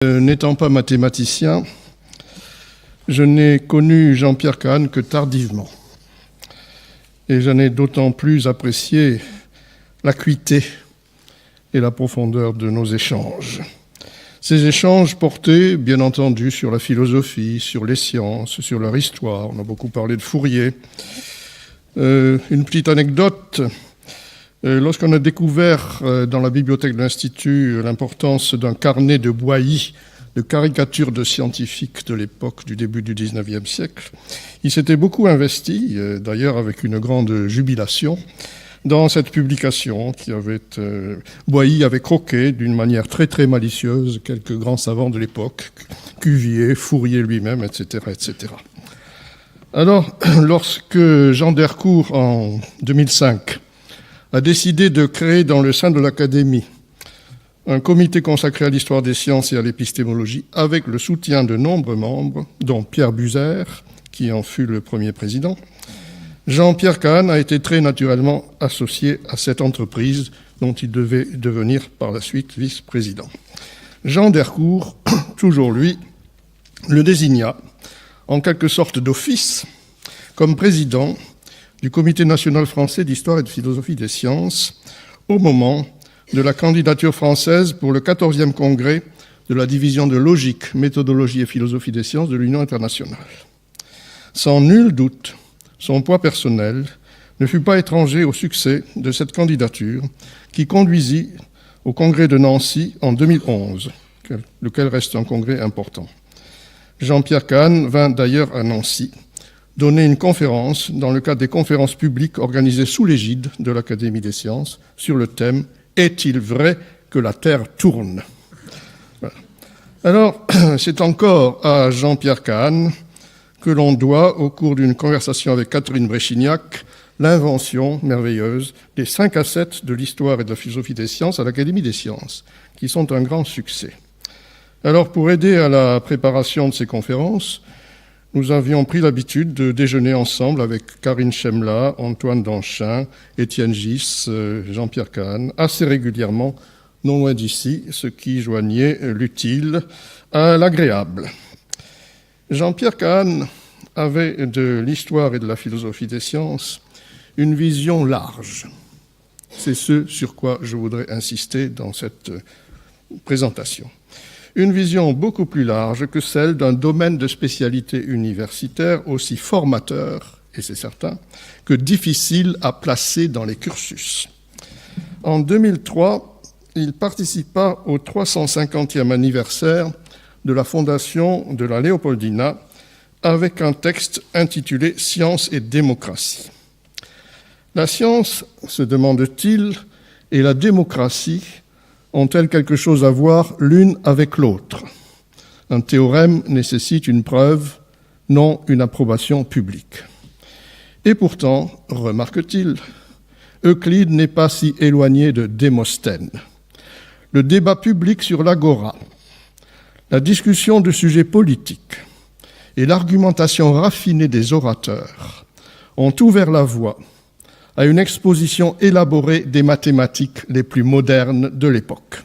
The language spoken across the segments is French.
N'étant pas mathématicien, je n'ai connu Jean-Pierre Kahn que tardivement. Et j'en ai d'autant plus apprécié l'acuité et la profondeur de nos échanges. Ces échanges portaient, bien entendu, sur la philosophie, sur les sciences, sur leur histoire. On a beaucoup parlé de Fourier. Une petite anecdote. Lorsqu'on a découvert dans la bibliothèque de l'Institut l'importance d'un carnet de Boilly, de caricatures de scientifiques de l'époque du début du XIXe siècle, il s'était beaucoup investi, d'ailleurs avec une grande jubilation, dans cette publication qui avait... Boilly avait croqué d'une manière très très malicieuse quelques grands savants de l'époque, Cuvier, Fourier lui-même, etc., etc. Alors, lorsque Jean d'Hercourt, en 2005, a décidé de créer dans le sein de l'Académie un comité consacré à l'histoire des sciences et à l'épistémologie avec le soutien de nombreux membres, dont Pierre Buzer, qui en fut le premier président, Jean-Pierre Kahn a été très naturellement associé à cette entreprise dont il devait devenir par la suite vice-président. Jean d'Hercourt, toujours lui, le désigna en quelque sorte d'office comme président du Comité national français d'histoire et de philosophie des sciences au moment de la candidature française pour le 14e congrès de la division de logique, méthodologie et philosophie des sciences de l'Union internationale. Sans nul doute, son poids personnel ne fut pas étranger au succès de cette candidature qui conduisit au congrès de Nancy en 2011, lequel reste un congrès important. Jean-Pierre Kahn vint d'ailleurs à Nancy donner une conférence dans le cadre des conférences publiques organisées sous l'égide de l'Académie des sciences sur le thème « Est-il vrai que la Terre tourne ?» Voilà. Alors, c'est encore à Jean-Pierre Kahn que l'on doit, au cours d'une conversation avec Catherine Bréchignac, l'invention merveilleuse des 5 assets de l'histoire et de la philosophie des sciences à l'Académie des sciences, qui sont un grand succès. Alors, pour aider à la préparation de ces conférences, nous avions pris l'habitude de déjeuner ensemble avec Karine Chemla, Antoine Danchin, Étienne Gis, Jean-Pierre Kahn, assez régulièrement, non loin d'ici, ce qui joignait l'utile à l'agréable. Jean-Pierre Kahn avait de l'histoire et de la philosophie des sciences une vision large. C'est ce sur quoi je voudrais insister dans cette présentation. Une vision beaucoup plus large que celle d'un domaine de spécialité universitaire aussi formateur, et c'est certain, que difficile à placer dans les cursus. En 2003, il participa au 350e anniversaire de la fondation de la Léopoldina avec un texte intitulé « Science et démocratie ». La science, se demande-t-il, et la démocratie ont-elles quelque chose à voir l'une avec l'autre? Un théorème nécessite une preuve, non une approbation publique. Et pourtant, remarque-t-il, Euclide n'est pas si éloigné de Démosthène. Le débat public sur l'agora, la discussion de sujets politiques et l'argumentation raffinée des orateurs ont ouvert la voie à une exposition élaborée des mathématiques les plus modernes de l'époque.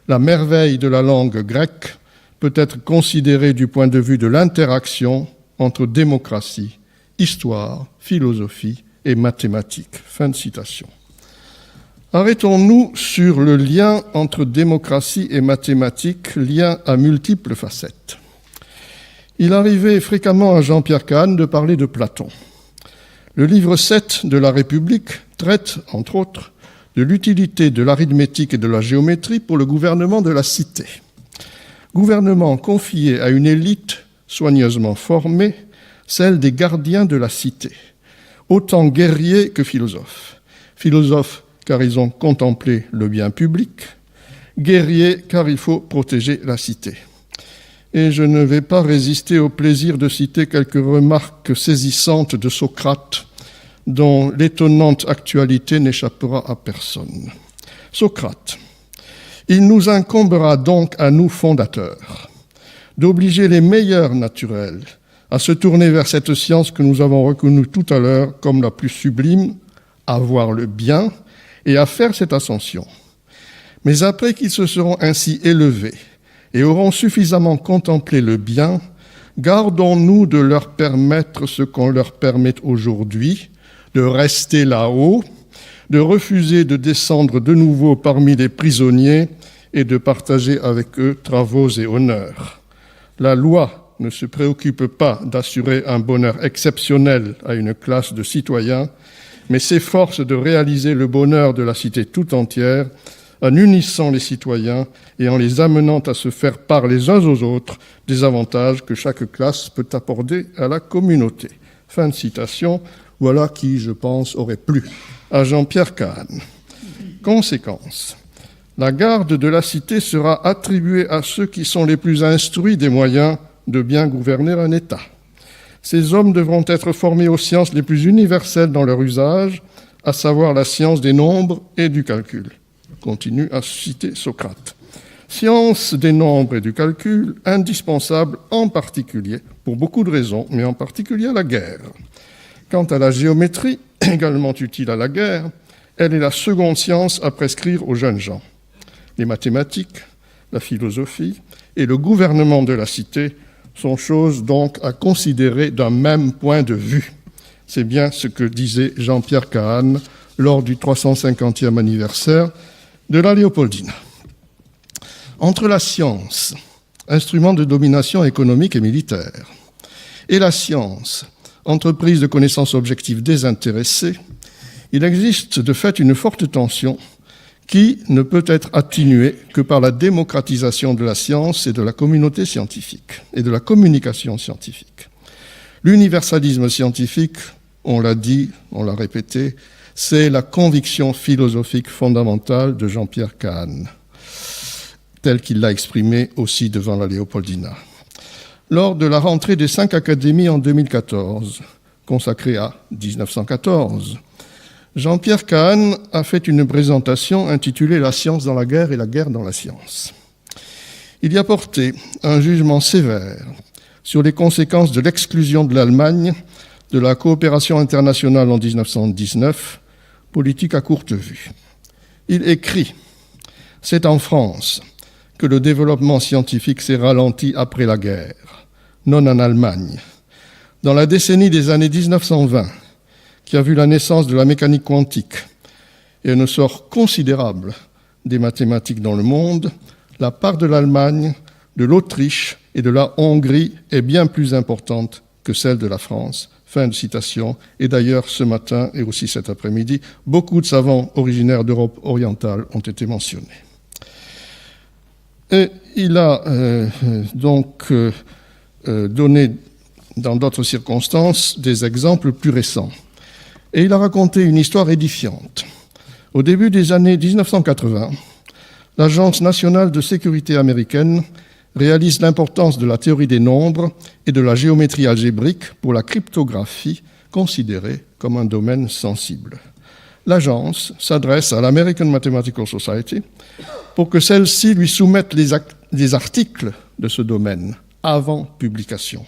La merveille de la langue grecque peut être considérée du point de vue de l'interaction entre démocratie, histoire, philosophie et mathématiques. Fin de citation. Arrêtons-nous sur le lien entre démocratie et mathématiques, lien à multiples facettes. Il arrivait fréquemment à Jean-Pierre Kahn de parler de Platon. Le livre 7 de la République traite, entre autres, de l'utilité de l'arithmétique et de la géométrie pour le gouvernement de la cité. Gouvernement confié à une élite soigneusement formée, celle des gardiens de la cité, autant guerriers que philosophes. Philosophes car ils ont contemplé le bien public, guerriers car il faut protéger la cité. Et je ne vais pas résister au plaisir de citer quelques remarques saisissantes de Socrate, dont l'étonnante actualité n'échappera à personne. Socrate, il nous incombera donc à nous fondateurs d'obliger les meilleurs naturels à se tourner vers cette science que nous avons reconnue tout à l'heure comme la plus sublime, à voir le bien et à faire cette ascension. Mais après qu'ils se seront ainsi élevés et auront suffisamment contemplé le bien, gardons-nous de leur permettre ce qu'on leur permet aujourd'hui, de rester là-haut, de refuser de descendre de nouveau parmi les prisonniers et de partager avec eux travaux et honneurs. La loi ne se préoccupe pas d'assurer un bonheur exceptionnel à une classe de citoyens, mais s'efforce de réaliser le bonheur de la cité tout entière en unissant les citoyens et en les amenant à se faire part les uns aux autres des avantages que chaque classe peut apporter à la communauté. Fin de citation, voilà qui, je pense, aurait plu à Jean-Pierre Kahn. Conséquence, la garde de la cité sera attribuée à ceux qui sont les plus instruits des moyens de bien gouverner un État. Ces hommes devront être formés aux sciences les plus universelles dans leur usage, à savoir la science des nombres et du calcul. Continue à citer Socrate. Science des nombres et du calcul, indispensable en particulier, pour beaucoup de raisons, mais en particulier à la guerre. Quant à la géométrie, également utile à la guerre, elle est la seconde science à prescrire aux jeunes gens. Les mathématiques, la philosophie et le gouvernement de la cité sont choses donc à considérer d'un même point de vue. C'est bien ce que disait Jean-Pierre Kahn lors du 350e anniversaire de la Léopoldina. Entre la science, instrument de domination économique et militaire, et la science, entreprise de connaissances objectives désintéressées, il existe de fait une forte tension qui ne peut être atténuée que par la démocratisation de la science et de la communauté scientifique et de la communication scientifique. L'universalisme scientifique, on l'a dit, on l'a répété, c'est la conviction philosophique fondamentale de Jean-Pierre Kahn, telle qu'il l'a exprimée aussi devant la Léopoldina. Lors de la rentrée des 5 académies en 2014, consacrée à 1914, Jean-Pierre Kahn a fait une présentation intitulée « La science dans la guerre et la guerre dans la science ». Il y a porté un jugement sévère sur les conséquences de l'exclusion de l'Allemagne de la coopération internationale en 1919, politique à courte vue. Il écrit « C'est en France que le développement scientifique s'est ralenti après la guerre, non en Allemagne. Dans la décennie des années 1920, qui a vu la naissance de la mécanique quantique et un essor considérable des mathématiques dans le monde, la part de l'Allemagne, de l'Autriche et de la Hongrie est bien plus importante que celle de la France. » Fin de citation. Et d'ailleurs, ce matin et aussi cet après-midi, beaucoup de savants originaires d'Europe orientale ont été mentionnés. Et il a donné, dans d'autres circonstances, des exemples plus récents. Et il a raconté une histoire édifiante. Au début des années 1980, l'Agence nationale de sécurité américaine réalise l'importance de la théorie des nombres et de la géométrie algébrique pour la cryptographie, considérée comme un domaine sensible. L'agence s'adresse à l'American Mathematical Society pour que celle-ci lui soumette les articles de ce domaine avant publication.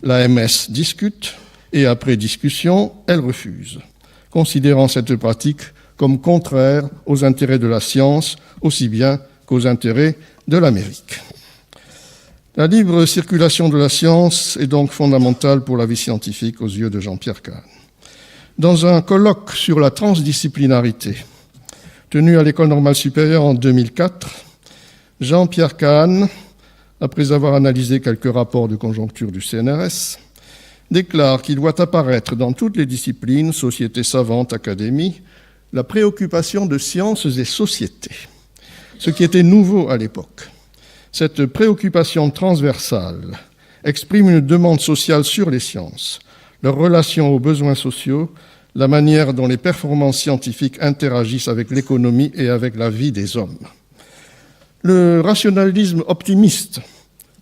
L'AMS discute et après discussion, elle refuse, considérant cette pratique comme contraire aux intérêts de la science aussi bien qu'aux intérêts de l'Amérique. La libre circulation de la science est donc fondamentale pour la vie scientifique aux yeux de Jean-Pierre Kahn. Dans un colloque sur la transdisciplinarité tenu à l'École normale supérieure en 2004, Jean-Pierre Kahn, après avoir analysé quelques rapports de conjoncture du CNRS, déclare qu'il doit apparaître dans toutes les disciplines, sociétés savantes, académies, la préoccupation de sciences et sociétés, ce qui était nouveau à l'époque. Cette préoccupation transversale exprime une demande sociale sur les sciences, leur relation aux besoins sociaux, la manière dont les performances scientifiques interagissent avec l'économie et avec la vie des hommes. Le rationalisme optimiste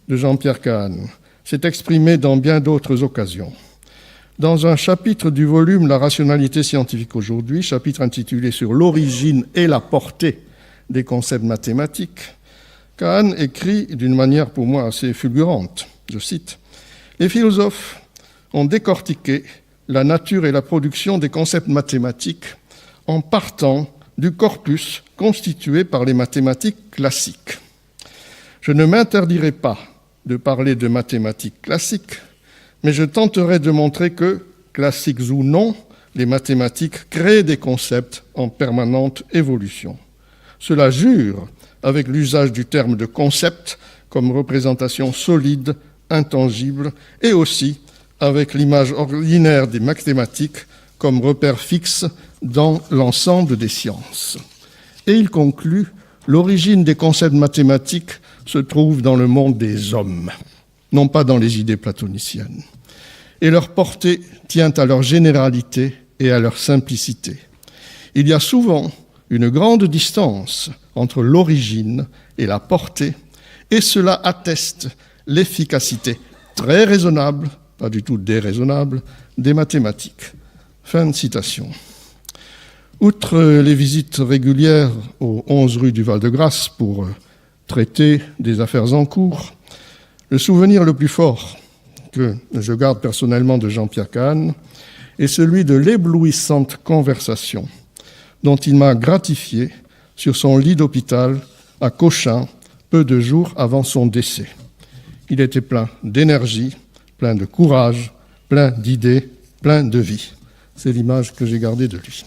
de Jean-Pierre Kahn s'est exprimé dans bien d'autres occasions. Dans un chapitre du volume « La rationalité scientifique aujourd'hui », chapitre intitulé « Sur l'origine et la portée des concepts mathématiques », Kahn écrit d'une manière pour moi assez fulgurante, je cite, « Les philosophes ont décortiqué la nature et la production des concepts mathématiques en partant du corpus constitué par les mathématiques classiques. Je ne m'interdirai pas de parler de mathématiques classiques, mais je tenterai de montrer que, classiques ou non, les mathématiques créent des concepts en permanente évolution. Cela jure avec l'usage du terme de concept comme représentation solide, intangible, et aussi avec l'image ordinaire des mathématiques comme repère fixe dans l'ensemble des sciences. Et il conclut, l'origine des concepts mathématiques se trouve dans le monde des hommes, non pas dans les idées platoniciennes. Et leur portée tient à leur généralité et à leur simplicité. Il y a souvent une grande distance entre l'origine et la portée, et cela atteste l'efficacité très raisonnable, pas du tout déraisonnable, des mathématiques. Fin de citation. Outre les visites régulières aux 11 rues du Val-de-Grâce pour traiter des affaires en cours, le souvenir le plus fort que je garde personnellement de Jean-Pierre Kahn est celui de l'éblouissante conversation dont il m'a gratifié sur son lit d'hôpital à Cochin, peu de jours avant son décès. Il était plein d'énergie, plein de courage, plein d'idées, plein de vie. C'est l'image que j'ai gardée de lui.